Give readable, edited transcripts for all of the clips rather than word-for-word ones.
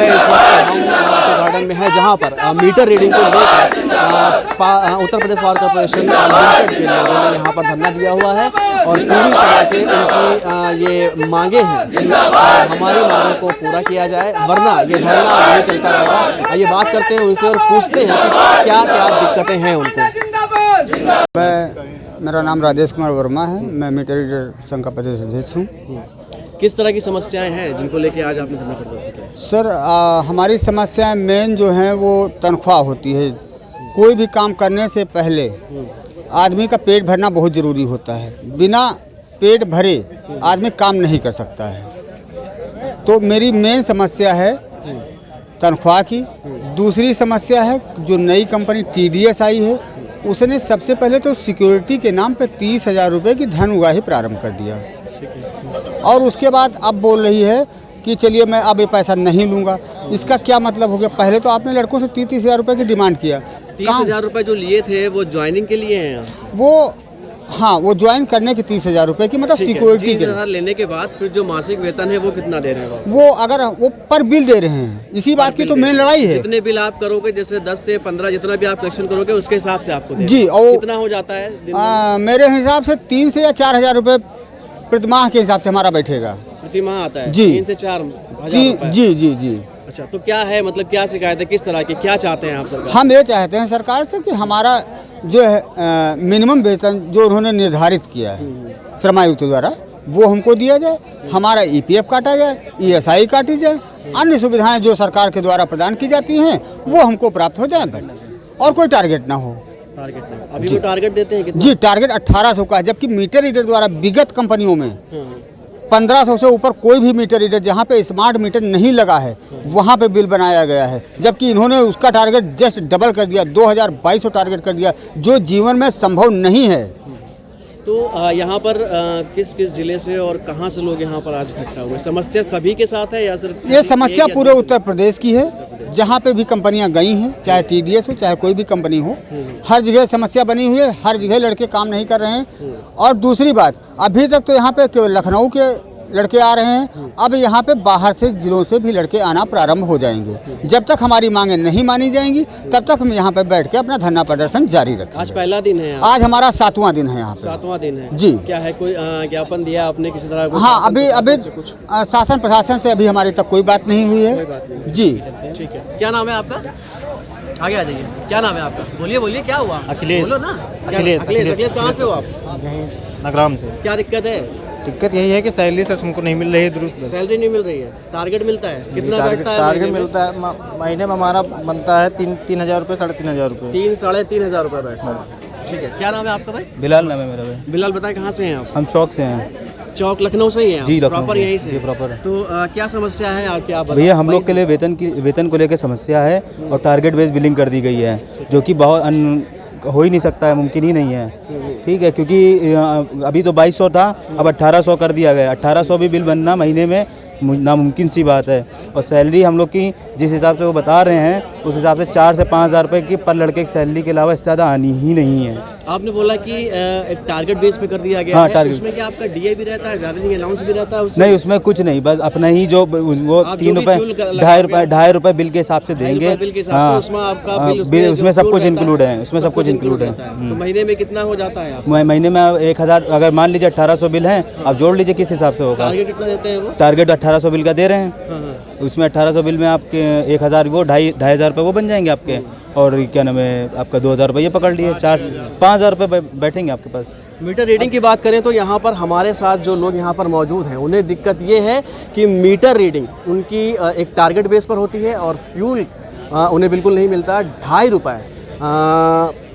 है इस वक्त हम गार्डन में है, जहां पर मीटर रीडिंग को लेकर Uttar Pradesh power corporation limited के लोगों ने यहां पर धरना दिया हुआ है और पूरी तरह से उनकी ये मांगे हैं कि हमारी मांगों को पूरा किया जाए, वरना ये धरना नहीं चलता रहेगा। ये बात करते हैं उनसे और पूछते हैं कि क्या क्या दिक्कतें हैं उनको। मेरा नाम राजेश कुमार वर्मा है, मैं मीटर रीडर संघ का प्रदेश अध्यक्ष हूँ। किस तरह की समस्याएं हैं जिनको लेके आज आपने धरना प्रदर्शन किया? सर, हमारी समस्याएं मेन जो हैं वो तनख्वाह होती है। कोई भी काम करने से पहले आदमी का पेट भरना बहुत ज़रूरी होता है। बिना पेट भरे आदमी काम नहीं कर सकता है। तो मेरी मेन समस्या है तनख्वाह की। दूसरी समस्या है जो नई कंपनी TDS आई है, उसने सबसे पहले तो सिक्योरिटी के नाम पे 30,000 रुपये की धन उगाही प्रारंभ कर दिया और उसके बाद अब बोल रही है कि चलिए मैं अब ये पैसा नहीं लूँगा। इसका क्या मतलब हो गया? पहले तो आपने लड़कों से 30,000 रुपये की डिमांड किया। 30,000 रुपये जो लिए थे वो ज्वाइनिंग के लिए हैं? वो ज्वाइन करने के 30,000 रुपये की, मतलब सिक्योरिटी के लेने के बाद फिर जो मासिक वेतन है वो कितना दे रहे हैं? वो अगर वो पर बिल दे रहे हैं। इसी बात की तो मेन लड़ाई है। जितने बिल आप करोगे, जैसे 10 से 15 जितना भी आप कलेक्शन करोगे उसके हिसाब से आपको जी। और कितना हो जाता है? मेरे हिसाब से 3 से या 4,000 रुपये प्रतिमाह के हिसाब से हमारा बैठेगा। प्रतिमाह आता है जी। 3 से 4,000? जी। अच्छा, तो क्या है, मतलब क्या शिकायत है, किस तरह की, क्या चाहते हैं आप सरकार? हम ये चाहते हैं सरकार से कि हमारा जो है मिनिमम वेतन जो उन्होंने निर्धारित किया है श्रम आयुक्त द्वारा, वो हमको दिया जाए। हमारा EPF काटा जाए, ESI काटी जाए, अन्य सुविधाएं जो सरकार के द्वारा प्रदान की जाती हैं वो हमको प्राप्त हो जाए बस, और कोई टारगेट ना हो। अभी वो टारगेट देते हैं कितना? जी, टारगेट 1800 का है, जबकि मीटर रीडर द्वारा विगत कंपनियों में 1500 से ऊपर कोई भी मीटर रीडर जहाँ पे स्मार्ट मीटर नहीं लगा है वहाँ पे बिल बनाया गया है, जबकि इन्होंने उसका टारगेट जस्ट डबल कर दिया, 2200 टारगेट कर दिया, जो जीवन में संभव नहीं है। तो यहाँ पर किस किस जिले से और कहाँ से लोग यहाँ पर आज इकट्ठा हुए? समस्या सभी के साथ है या सिर्फ? ये समस्या पूरे उत्तर प्रदेश की है। जहाँ पे भी कंपनियां गई हैं, चाहे TDS हो चाहे कोई भी कंपनी हो, हर जगह समस्या बनी हुई है। हर जगह लड़के काम नहीं कर रहे हैं। और दूसरी बात, अभी तक तो यहाँ पे केवल लखनऊ के लड़के आ रहे हैं, अब यहाँ पे बाहर से जिलों से भी लड़के आना प्रारंभ हो जाएंगे। जब तक हमारी मांगें नहीं मानी जाएंगी तब तक हम यहाँ पे बैठ के अपना धरना प्रदर्शन जारी रखेंगे। आज पहला दिन है? आज हमारा 7वां दिन है यहाँ पे। 7वां दिन है जी। क्या है, कोई ज्ञापन दिया आपने किसी तरह? हाँ, अभी शासन प्रशासन से अभी हमारी तक कोई बात नहीं हुई है। जी, ठीक है। क्या नाम है आपका? आगे आ जाइए। क्या नाम है आपका? बोलिए क्या हुआ? अखिलेश। बोलो ना। अखिलेश कहाँ से हो आप? यहीं नगराम से। क्या दिक्कत है? दिक्कत यही है कि सैलरी सर हमको नहीं मिल रही है दुरुस्त। सैलरी नहीं मिल रही है? टारगेट मिलता है? कितना टारगेट मिलता है महीने में हमारा बनता है 3,000 रुपये, 3,500 रुपये। 3-3,500 रुपये बैठ। बस। ठीक है। क्या नाम है आपका भाई? बिलाल नाम है मेरा भाई। बिलाल, बताएं कहाँ से हैं आप? हम चौक से हैं। चौक लखनऊ से ही हैं? जी, लखनऊ प्रॉपर यहीं से? जी, प्रॉपर। तो क्या समस्या है आपकी? आप भैया, हम लोग के लिए वेतन को लेकर समस्या है और टारगेट बेस्ड बिलिंग कर दी गई है, जो कि बहुत हो ही नहीं सकता है, मुमकिन ही नहीं है। ठीक है, क्योंकि अभी तो 2200 था, अब 1800 कर दिया गया। 1800 भी बिल बनना महीने में नामुमकिन सी बात है। और सैलरी हम लोग की जिस हिसाब से वो बता रहे हैं उस हिसाब से 4 से 5,000 रुपये की पर लड़के की सैलरी के अलावा इससे ज़्यादा आनी ही नहीं है। आपने बोला कि एक टारगेट बेस पे कर दिया गया हाँ, है। टारगेट। उसमें क्या आपका DA भी रहता है, ड्राइविंग अलाउंस भी रहता है? नहीं, उसमें कुछ नहीं, बस अपना ही जो वो 3 रुपये 2.5 रुपये बिल के हिसाब से देंगे। हाँ, उसमें आपका बिल उसमें सब कुछ इंक्लूड है। उसमें सब कुछ इंक्लूड है। तो महीने में कितना हो जाता है? महीने में 1,000, अगर मान लीजिए 1800 बिल हैं, आप जोड़ लीजिए किस हिसाब से होगा। टारगेट कितना देते हैं वो? टारगेट 1800 बिल का दे रहे हैं। उसमें 1800 बिल में आपके 1,000 वो 2,500 रुपये वो बन जाएंगे आपके, और क्या नाम है आपका 2,000 रुपये ये पकड़ लिए, 5,000 रुपये बैठेंगे आपके पास। मीटर रीडिंग की बात करें तो यहाँ पर हमारे साथ जो लोग यहाँ पर मौजूद हैं उन्हें दिक्कत ये है कि मीटर रीडिंग उनकी एक टारगेट बेस पर होती है और फ्यूल उन्हें बिल्कुल नहीं मिलता। 2.5 रुपये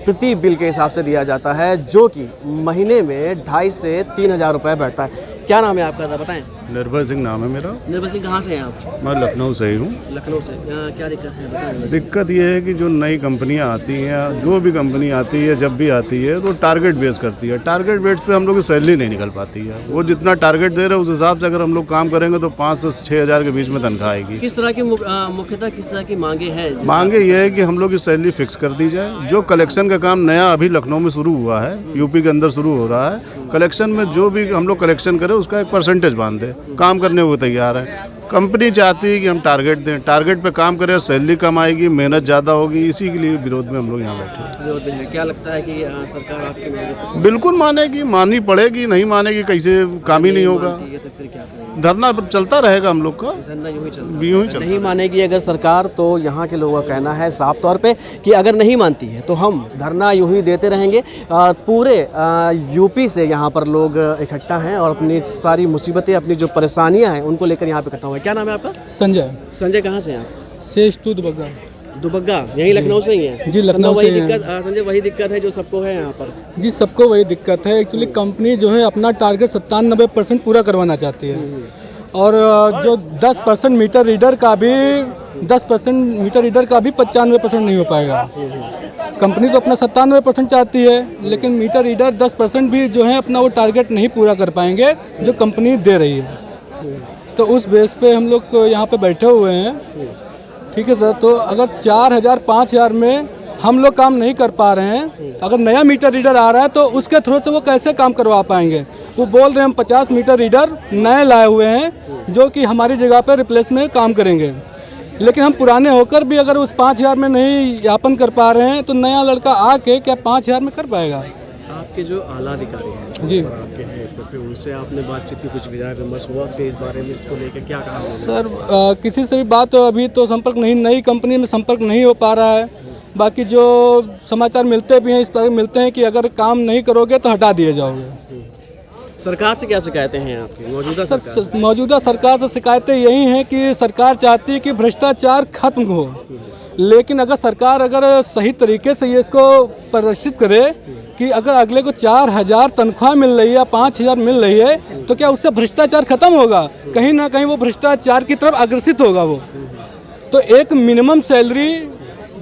प्रति बिल के हिसाब से दिया जाता है, जो कि महीने में 2,500 से 3,000 रुपये बैठता है। क्या नाम है आपका, बताएं? निर्भय सिंह नाम है मेरा। निर्भय सिंह, कहाँ से हैं आप? मैं लखनऊ से ही हूँ। लखनऊ से। क्या दिक्कत है, बताएं? दिक्कत ये है कि जो नई कंपनियाँ आती हैं, जो भी कंपनी आती है, जब भी आती है तो टारगेट बेस करती है। टारगेट बेस पे हम लोग की सैलरी नहीं निकल पाती है। वो जितना टारगेट दे रहे हैं उस हिसाब से अगर हम लोग काम करेंगे तो 5 से 6,000 के बीच में तनख्वाह आएगी। किस तरह की मुख्यतः किस तरह की मांगे हैं? मांगे ये है कि हम लोग की सैलरी फिक्स कर दी जाए। जो कलेक्शन का काम नया अभी लखनऊ में शुरू हुआ है, यूपी के अंदर शुरू हो रहा है, कलेक्शन में जो भी हम लोग कलेक्शन करें उसका एक परसेंटेज बांध दें, काम करने को तैयार है। कंपनी चाहती है कि हम टारगेट दें, टारगेट पे काम करें, सैलरी कम आएगी, मेहनत ज़्यादा होगी, इसी के लिए विरोध में हम लोग यहाँ बैठे हैं। विरोध में है। क्या लगता है कि सरकार आपकी मांग बिल्कुल मानेगी, माननी पड़ेगी, नहीं मानेगी कैसे, काम ही नहीं होगा। है तो फिर क्या करेंगे? धरना चलता रहेगा हम लोग का, धरना यूं ही चलता यूं ही चलता नहीं मानेगी अगर सरकार, तो यहाँ के लोगों का कहना है साफ तौर पे कि अगर नहीं मानती है तो हम धरना यूं ही देते रहेंगे। पूरे यूपी से यहाँ पर लोग इकट्ठा हैं और अपनी सारी मुसीबतें, अपनी जो परेशानियाँ हैं उनको लेकर यहाँ पे इकट्ठा हुए। क्या नाम है आपका? संजय संजय, कहाँ से हैं आप? शेष टू दुबग्गा। दुबग्गा, यहीं लखनऊ से ही है? जी, लखनऊ वही से ही दिक्कत संजय, वही दिक्कत है जो सबको है यहाँ पर। जी, सबको वही दिक्कत है। एक्चुअली कंपनी जो है अपना टारगेट 97% पूरा करवाना चाहती है और जो 10% मीटर रीडर का भी 10% मीटर रीडर का भी 95% नहीं हो पाएगा। कंपनी तो अपना 97% चाहती है, लेकिन मीटर रीडर 10% भी जो है अपना वो टारगेट नहीं पूरा कर पाएंगे जो कंपनी दे रही है। तो उस बेस पे हम लोग यहाँ पे बैठे हुए हैं। ठीक है सर, तो अगर 4,000 5,000 में हम लोग काम नहीं कर पा रहे हैं, अगर नया मीटर रीडर आ रहा है तो उसके थ्रू से वो कैसे काम करवा पाएंगे? वो बोल रहे हैं हम 50 मीटर रीडर नए लाए हुए हैं जो कि हमारी जगह पर रिप्लेस में काम करेंगे, लेकिन हम पुराने होकर भी अगर उस 5,000 में नहीं यापन कर पा रहे हैं तो नया लड़का आके क्या 5,000 में कर पाएगा? आपके जो आला अधिकारी हैं जी, आपके हैं, तो फिर उनसे आपने बातचीत की, कुछ विचार विमर्श हुआ उसके इस बारे में, इसको लेकर क्या कहा उन्होंने? सर किसी से भी बात अभी तो संपर्क नहीं, नई कंपनी में संपर्क नहीं हो पा रहा है। बाकी जो समाचार मिलते भी हैं इस तरह मिलते हैं कि अगर काम नहीं करोगे तो हटा दिए जाओगे। सरकार से क्या शिकायतें हैं आपकी मौजूदा सरकार? सर मौजूदा सरकार से शिकायतें यही हैं कि सरकार चाहती है कि भ्रष्टाचार खत्म हो, लेकिन अगर सरकार अगर सही तरीके से ये इसको प्रदर्शित करे कि अगर अगले को 4,000 तनख्वाह मिल रही है, 5,000 मिल रही है, तो क्या उससे भ्रष्टाचार खत्म होगा? कहीं ना कहीं वो भ्रष्टाचार की तरफ अग्रसित होगा वो। तो एक मिनिमम सैलरी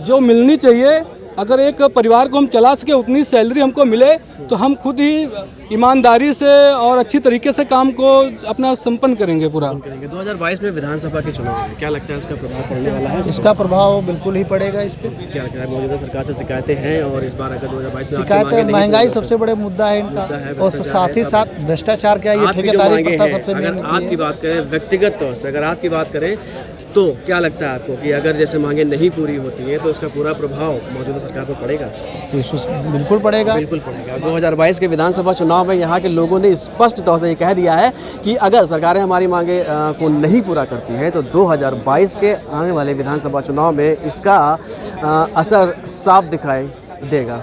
जो मिलनी चाहिए, अगर एक परिवार को हम चला सके उतनी सैलरी हमको मिले तो हम खुद ही ईमानदारी से और अच्छी तरीके से काम को अपना संपन्न करेंगे पूरा। 2022 में विधानसभा के चुनाव है, क्या लगता है इसका प्रभाव पड़ने वाला है? इसका प्रभाव बिल्कुल ही पड़ेगा इस पे। क्या लगता है मौजूदा सरकार से शिकायतें हैं और इस बार अगर 2022 में शिकायतें, महंगाई सबसे बड़े मुद्दा है इनका, और साथ ही साथ भ्रष्टाचार क्या, ये ठेकेदारी प्रथा सबसे मेन। आपकी बात करें व्यक्तिगत तौर से, अगर आपकी बात करें तो क्या लगता है आपको कि अगर जैसे मांगे नहीं पूरी होती है तो इसका पूरा प्रभाव मौजूदा सरकार पर पड़ेगा? बिल्कुल पड़ेगा, बिल्कुल पड़ेगा। 2022 के विधानसभा चुनाव में यहाँ के लोगों ने स्पष्ट तौर से ये कह दिया है कि अगर सरकारें हमारी मांगे को नहीं पूरा करती है तो 2022 के आने वाले विधानसभा चुनाव में इसका असर साफ दिखाई देगा।